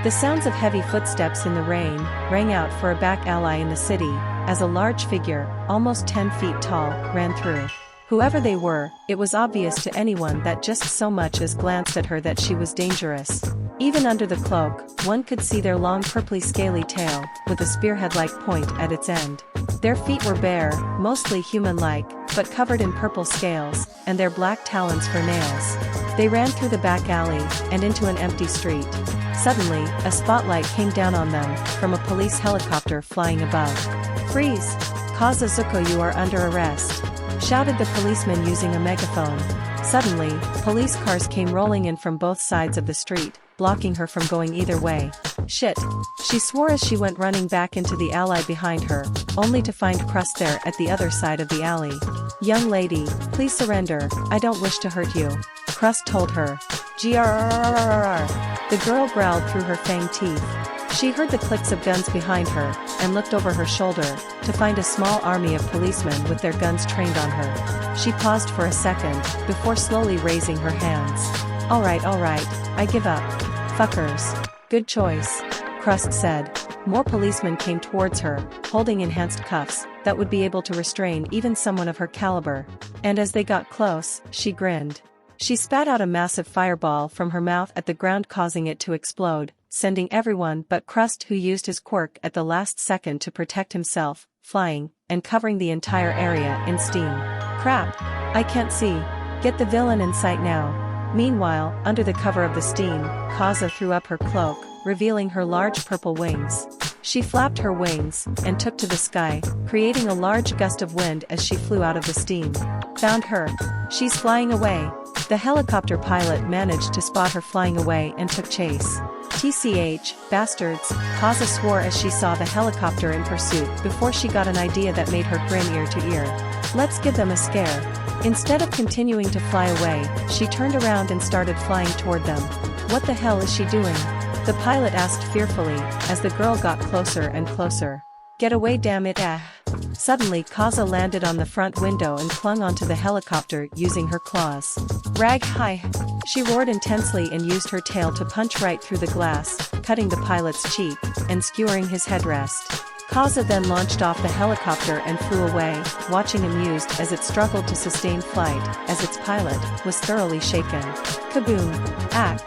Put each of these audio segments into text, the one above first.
The sounds of heavy footsteps in the rain rang out for a back ally in the city, as a large figure, almost 10 feet tall, ran through. Whoever they were, it was obvious to anyone that just so much as glanced at her that she was dangerous. Even under the cloak, one could see their long purply scaly tail, with a spearhead-like point at its end. Their feet were bare, mostly human-like, but covered in purple scales, and their black talons for nails. They ran through the back alley, and into an empty street. Suddenly, a spotlight came down on them, from a police helicopter flying above. "Freeze! Kazuzuko, you are under arrest!" shouted the policeman using a megaphone. Suddenly, police cars came rolling in from both sides of the street, blocking her from going either way. "Shit!" she swore as she went running back into the alley behind her, only to find Crust there at the other side of the alley. "Young lady, please surrender, I don't wish to hurt you," Crust told her. "Grrrr." The girl growled through her fanged teeth. She heard the clicks of guns behind her, and looked over her shoulder, to find a small army of policemen with their guns trained on her. She paused for a second, before slowly raising her hands. All right, I give up. Fuckers. Good choice," Crust said. More policemen came towards her, holding enhanced cuffs, that would be able to restrain even someone of her caliber. And as they got close, she grinned. She spat out a massive fireball from her mouth at the ground, causing it to explode, sending everyone but Crust, who used his quirk at the last second to protect himself, flying, and covering the entire area in steam. "Crap! I can't see. Get the villain in sight now." Meanwhile, under the cover of the steam, Kaza threw up her cloak, revealing her large purple wings. She flapped her wings, and took to the sky, creating a large gust of wind as she flew out of the steam. "Found her. She's flying away." The helicopter pilot managed to spot her flying away and took chase. "TCH, bastards," Kaza swore as she saw the helicopter in pursuit before she got an idea that made her grin ear to ear. "Let's give them a scare." Instead of continuing to fly away, she turned around and started flying toward them. "What the hell is she doing?" the pilot asked fearfully, as the girl got closer and closer. "Get away, damn it, ah!" Suddenly Kaza landed on the front window and clung onto the helicopter using her claws. "Rag hi!" She roared intensely and used her tail to punch right through the glass, cutting the pilot's cheek, and skewering his headrest. Kaza then launched off the helicopter and flew away, watching amused as it struggled to sustain flight, as its pilot was thoroughly shaken. "Kaboom! Ack!"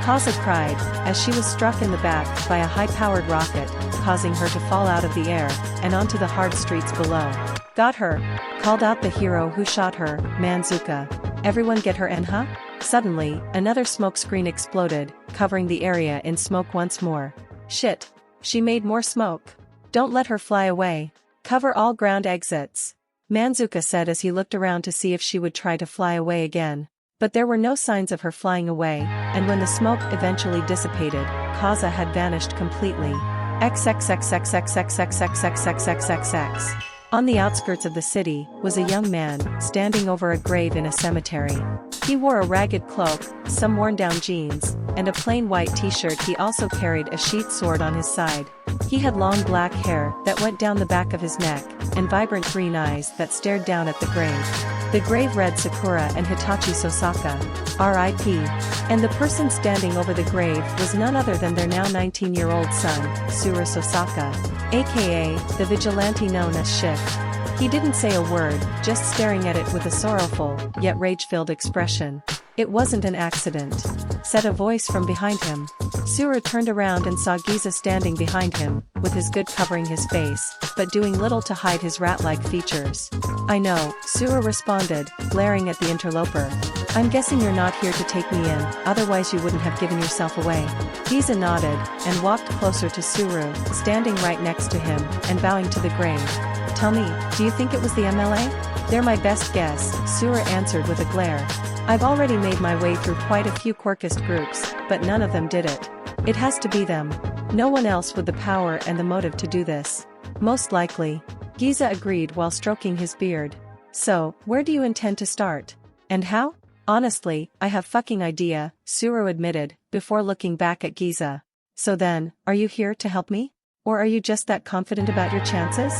Kaza cried, as she was struck in the back by a high-powered rocket, causing her to fall out of the air, and onto the hard streets below. "Got her!" called out the hero who shot her, Manzuka. "Everyone get her in, huh?" Suddenly, another smoke screen exploded, covering the area in smoke once more. "Shit! She made more smoke. Don't let her fly away. Cover all ground exits," Manzuka said as he looked around to see if she would try to fly away again. But there were no signs of her flying away, and when the smoke eventually dissipated, Kaza had vanished completely. XXXXXXXXXXXXXX. On the outskirts of the city, was a young man, standing over a grave in a cemetery. He wore a ragged cloak, some worn-down jeans, and a plain white t-shirt. He also carried a sheath sword on his side. He had long black hair that went down the back of his neck, and vibrant green eyes that stared down at the grave. The grave read Sakura and Hitachi Sosaka, R.I.P. And the person standing over the grave was none other than their now 19-year-old son, Sura Sosaka, aka the vigilante known as Shift. He didn't say a word, just staring at it with a sorrowful, yet rage-filled expression. "It wasn't an accident," said a voice from behind him. Sura turned around and saw Giza standing behind him, with his hood covering his face, but doing little to hide his rat-like features. "I know," Sura responded, glaring at the interloper. "I'm guessing you're not here to take me in, otherwise you wouldn't have given yourself away." Giza nodded, and walked closer to Suru, standing right next to him, and bowing to the grave. "Tell me, do you think it was the MLA?" "They're my best guess," Sura answered with a glare. "I've already made my way through quite a few quirkist groups, but none of them did it. It has to be them. No one else with the power and the motive to do this." "Most likely," Giza agreed while stroking his beard. "So, where do you intend to start? And how?" "Honestly, I have fucking idea," Suru admitted, before looking back at Giza. "So then, are you here to help me? Or are you just that confident about your chances?"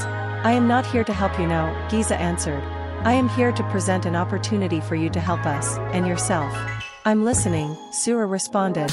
"I am not here to help you, no," Giza answered. "I am here to present an opportunity for you to help us, and yourself." "I'm listening," Sura responded.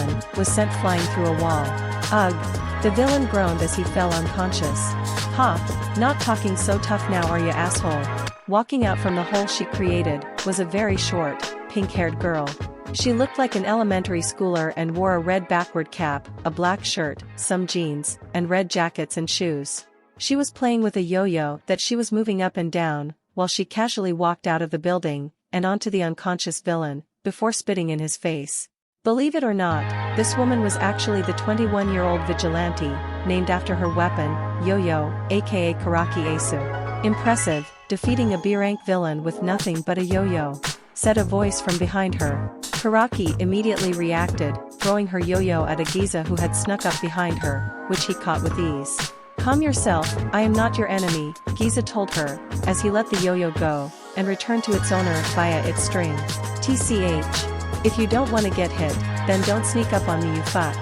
villain, was sent flying through a wall. Ugh! The villain groaned as he fell unconscious. Ha! Not talking so tough now, are ya, asshole? Walking out from the hole she created was a very short, pink-haired girl. She looked like an elementary schooler and wore a red backward cap, a black shirt, some jeans, and red jackets and shoes. She was playing with a yo-yo that she was moving up and down, while she casually walked out of the building, and onto the unconscious villain, before spitting in his face. Believe it or not, this woman was actually the 21-year-old vigilante, named after her weapon, yo-yo, aka Karaki Asu. Impressive, defeating a B-rank villain with nothing but a yo-yo, said a voice from behind her. Karaki immediately reacted, throwing her yo-yo at a geisha who had snuck up behind her, which he caught with ease. Calm yourself, I am not your enemy, Giza told her, as he let the yo-yo go, and returned to its owner via its string. TCH. If you don't want to get hit, then don't sneak up on me you fuck.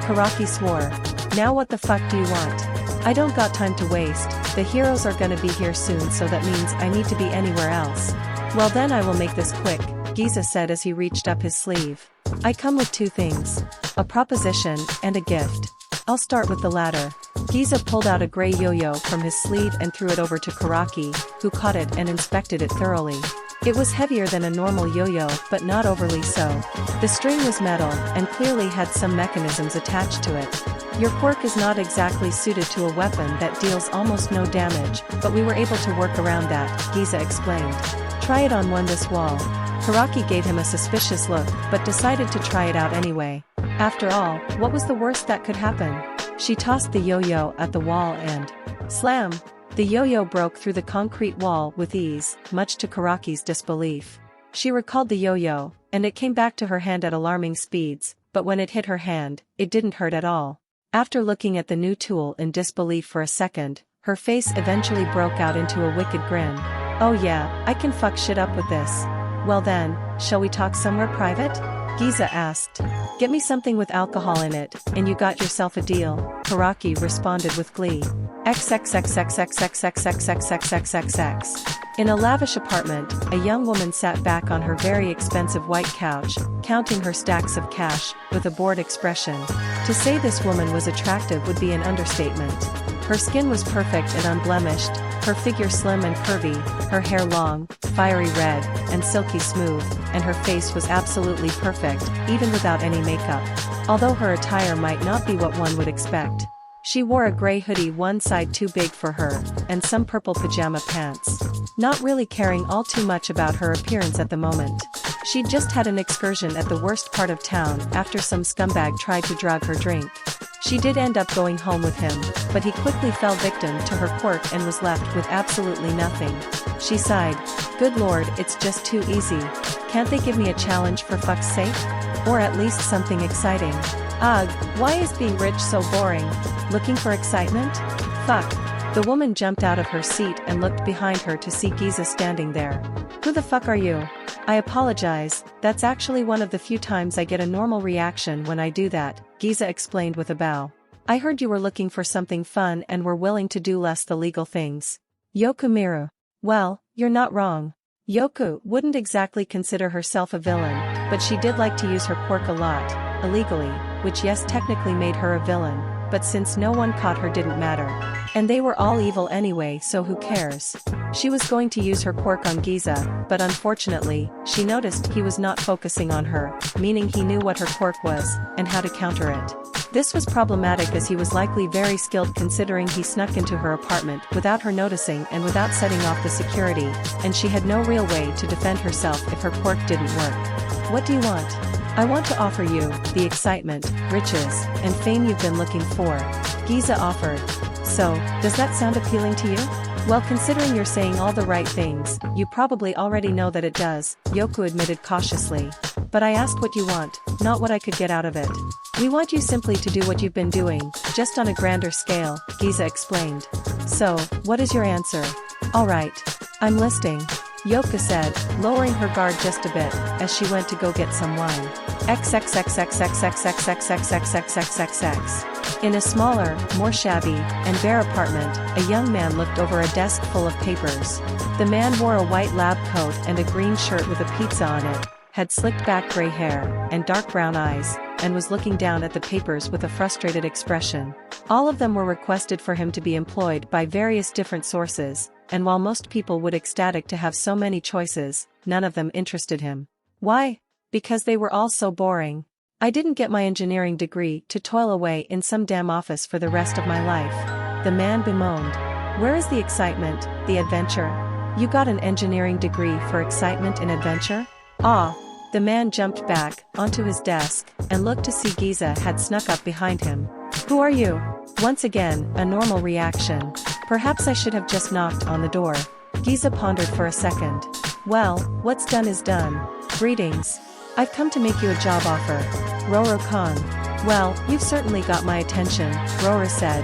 Karaki swore. Now what the fuck do you want? I don't got time to waste, the heroes are gonna be here soon so that means I need to be anywhere else. Well then I will make this quick, Giza said as he reached up his sleeve. I come with two things. A proposition, and a gift. I'll start with the latter. Giza pulled out a gray yo-yo from his sleeve and threw it over to Karaki, who caught it and inspected it thoroughly. It was heavier than a normal yo-yo but not overly so. The string was metal and clearly had some mechanisms attached to it. Your quirk is not exactly suited to a weapon that deals almost no damage, but we were able to work around that, Giza explained. Try it on this wall. Karaki gave him a suspicious look but decided to try it out anyway. After all, what was the worst that could happen? She tossed the yo-yo at the wall and slam! The yo-yo broke through the concrete wall with ease, much to Karaki's disbelief. She recalled the yo-yo, and it came back to her hand at alarming speeds, but when it hit her hand, it didn't hurt at all. After looking at the new tool in disbelief for a second, her face eventually broke out into a wicked grin. Oh yeah, I can fuck shit up with this. Well then, shall we talk somewhere private? Giza asked. Get me something with alcohol in it, and you got yourself a deal, Karaki responded with glee. XXXXXXXXXXXXXX. In a lavish apartment, a young woman sat back on her very expensive white couch, counting her stacks of cash, with a bored expression. To say this woman was attractive would be an understatement. Her skin was perfect and unblemished, her figure slim and curvy, her hair long, fiery red, and silky smooth, and her face was absolutely perfect, even without any makeup. Although her attire might not be what one would expect. She wore a gray hoodie one side too big for her, and some purple pajama pants. Not really caring all too much about her appearance at the moment. She'd just had an excursion at the worst part of town after some scumbag tried to drug her drink. She did end up going home with him, but he quickly fell victim to her quirk and was left with absolutely nothing. She sighed. Good lord, it's just too easy. Can't they give me a challenge for fuck's sake? Or at least something exciting? Ugh, why is being rich so boring? Looking for excitement? Fuck. The woman jumped out of her seat and looked behind her to see Giza standing there. Who the fuck are you? I apologize, that's actually one of the few times I get a normal reaction when I do that, Giza explained with a bow. I heard you were looking for something fun and were willing to do less the legal things. Yoku Miru. Well, you're not wrong. Yoku wouldn't exactly consider herself a villain, but she did like to use her quirk a lot, illegally, which yes technically made her a villain, but since no one caught her didn't matter. And they were all evil anyway, so who cares? She was going to use her quirk on Giza, but unfortunately, she noticed he was not focusing on her, meaning he knew what her quirk was, and how to counter it. This was problematic as he was likely very skilled considering he snuck into her apartment without her noticing and without setting off the security, and she had no real way to defend herself if her quirk didn't work. What do you want? I want to offer you the excitement, riches, and fame you've been looking for, Giza offered. So, does that sound appealing to you? Well, considering you're saying all the right things, you probably already know that it does, Yoku admitted cautiously. But I asked what you want, not what I could get out of it. We want you simply to do what you've been doing, just on a grander scale, Giza explained. So, what is your answer? Alright. I'm listening. Yoka said, lowering her guard just a bit, as she went to go get some wine. XXXXXXXXXXXXXXX. In a smaller, more shabby, and bare apartment, a young man looked over a desk full of papers. The man wore a white lab coat and a green shirt with a pizza on it, had slicked back gray hair, and dark brown eyes, and was looking down at the papers with a frustrated expression. All of them were requested for him to be employed by various different sources, and while most people would ecstatic to have so many choices, none of them interested him. Why? Because they were all so boring. I didn't get my engineering degree to toil away in some damn office for the rest of my life. The man bemoaned. Where is the excitement, the adventure? You got an engineering degree for excitement and adventure? Ah. The man jumped back onto his desk and looked to see Giza had snuck up behind him. Who are you? Once again, a normal reaction. Perhaps I should have just knocked on the door. Giza pondered for a second. Well, what's done is done. Greetings. I've come to make you a job offer. Roro-kan. Well, you've certainly got my attention, Roro said,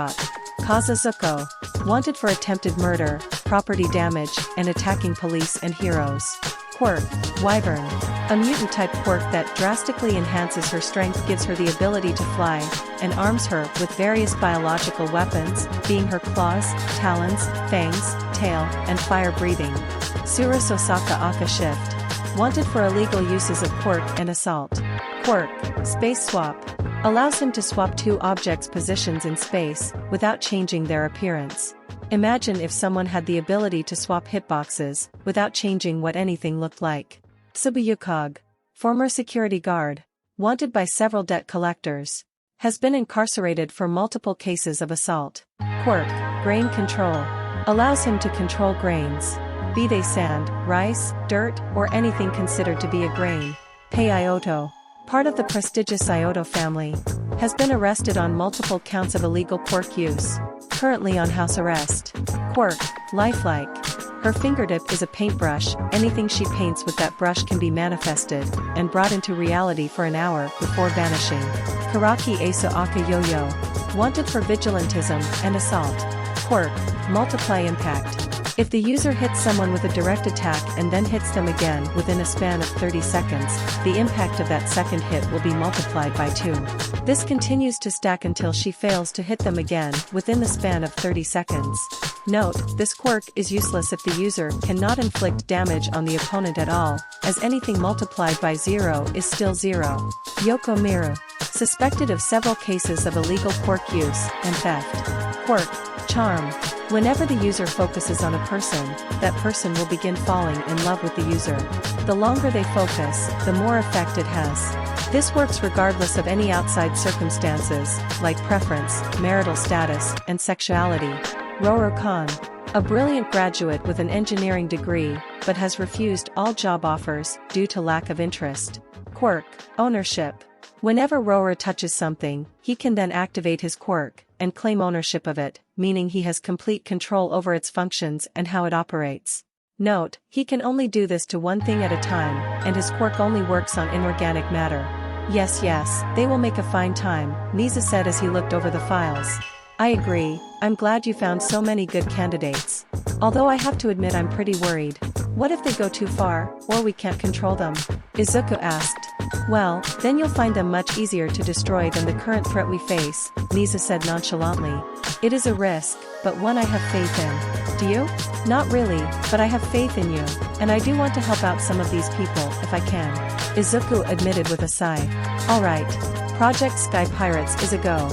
brought. Kazuzuko. Wanted for attempted murder, property damage, and attacking police and heroes. Quirk, Wyvern. A mutant-type quirk that drastically enhances her strength, gives her the ability to fly, and arms her with various biological weapons, being her claws, talons, fangs, tail, and fire-breathing. Surus Osaka Aka Shift. Wanted for illegal uses of quirk and assault. Quirk, Space Swap. Allows him to swap two objects' positions in space, without changing their appearance. Imagine if someone had the ability to swap hitboxes, without changing what anything looked like. Tsubuyukage. Former security guard. Wanted by several debt collectors. Has been incarcerated for multiple cases of assault. Quirk, Grain Control. Allows him to control grains. Be they sand, rice, dirt, or anything considered to be a grain. Pei Ioto. Part of the prestigious Ioto family. Has been arrested on multiple counts of illegal quirk use. Currently on house arrest. Quirk, Lifelike. Her fingertip is a paintbrush, anything she paints with that brush can be manifested, and brought into reality for an hour before vanishing. Karaki Aso Aka Yo-Yo. Wanted for vigilantism and assault. Quirk, Multiply Impact. If the user hits someone with a direct attack and then hits them again within a span of 30 seconds, the impact of that second hit will be multiplied by 2. This continues to stack until she fails to hit them again within the span of 30 seconds. Note, this quirk is useless if the user cannot inflict damage on the opponent at all, as anything multiplied by 0 is still 0. Yoko Miru. Suspected of several cases of illegal quirk use and theft. Quirk, Charm. Whenever the user focuses on a person, that person will begin falling in love with the user. The longer they focus, the more effect it has. This works regardless of any outside circumstances, like preference, marital status, and sexuality. Roro Kan. A brilliant graduate with an engineering degree, but has refused all job offers due to lack of interest. Quirk, Ownership. Whenever Roro touches something, he can then activate his quirk and claim ownership of it, meaning he has complete control over its functions and how it operates. Note, he can only do this to one thing at a time, and his quirk only works on inorganic matter. Yes, they will make a fine time, Nisa said as he looked over the files. I agree, I'm glad you found so many good candidates. Although I have to admit I'm pretty worried. What if they go too far, or we can't control them? Izuku asked. Well, then you'll find them much easier to destroy than the current threat we face, Nisa said nonchalantly. It is a risk, but one I have faith in. Do you? Not really, but I have faith in you, and I do want to help out some of these people if I can. Izuku admitted with a sigh. Alright. Project Sky Pirates is a go.